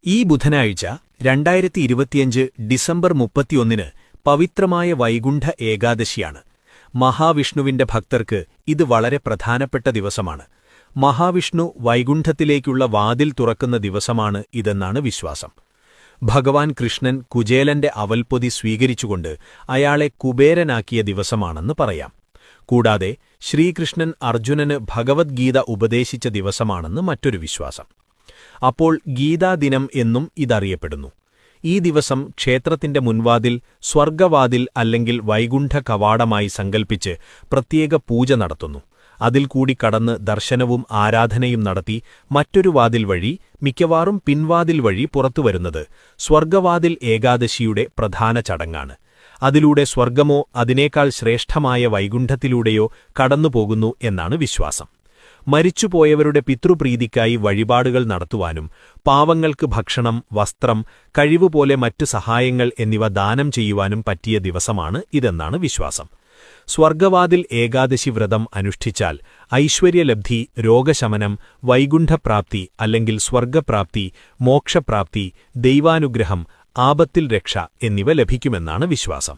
ഈ ബുധനാഴ്ച 2025 ഡിസംബർ 31 പവിത്രമായ വൈകുണ്ഠ ഏകാദശിയാണ്. മഹാവിഷ്ണുവിന്റെ ഭക്തർക്ക് ഇത് വളരെ പ്രധാനപ്പെട്ട ദിവസമാണ്. മഹാവിഷ്ണു വൈകുണ്ഠത്തിലേക്കുള്ള വാതിൽ തുറക്കുന്ന ദിവസമാണ് ഇതെന്നാണ് വിശ്വാസം. ഭഗവാൻ കൃഷ്ണൻ കുചേലന്റെ അവൽപ്പൊതി സ്വീകരിച്ചുകൊണ്ട് അയാളെ കുബേരനാക്കിയ ദിവസമാണെന്ന് പറയാം. കൂടാതെ ശ്രീകൃഷ്ണൻ അർജുനന് ഭഗവദ്ഗീത ഉപദേശിച്ച ദിവസമാണെന്ന് മറ്റൊരു വിശ്വാസം. അപ്പോൾ ഗീതാദിനം എന്നും ഇതറിയപ്പെടുന്നു. ഈ ദിവസം ക്ഷേത്രത്തിന്റെ മുൻവാതിൽ സ്വർഗവാതിൽ അല്ലെങ്കിൽ വൈകുണ്ഠ കവാടമായി സങ്കൽപ്പിച്ച് പ്രത്യേക പൂജ നടത്തുന്നു. അതിൽ കൂടി കടന്ന് ദർശനവും ആരാധനയും നടത്തി മറ്റൊരു വാതിൽ വഴി, മിക്കവാറും പിൻവാതിൽ വഴി പുറത്തുവരുന്നത് സ്വർഗവാതിൽ ഏകാദശിയുടെ പ്രധാന ചടങ്ങാണ്. അതിലൂടെ സ്വർഗമോ അതിനേക്കാൾ ശ്രേഷ്ഠമായ വൈകുണ്ഠത്തിലൂടെയോ കടന്നുപോകുന്നു എന്നാണ് വിശ്വാസം. മരിച്ചുപോയവരുടെ പിതൃപ്രീതിക്കായി വഴിപാടുകൾ നടത്തുവാനും പാവങ്ങൾക്ക് ഭക്ഷണം, വസ്ത്രം, കഴിവുപോലെ മറ്റു സഹായങ്ങൾ എന്നിവ ദാനം ചെയ്യുവാനും പറ്റിയ ദിവസമാണ് ഇതെന്നാണ് വിശ്വാസം. സ്വർഗവാതിൽ ഏകാദശി വ്രതം അനുഷ്ഠിച്ചാൽ ഐശ്വര്യലബ്ധി, രോഗശമനം, വൈകുണ്ഠപ്രാപ്തി അല്ലെങ്കിൽ സ്വർഗപ്രാപ്തി, മോക്ഷപ്രാപ്തി, ദൈവാനുഗ്രഹം, ആപത്തിൽ രക്ഷ എന്നിവ ലഭിക്കുമെന്നാണ് വിശ്വാസം.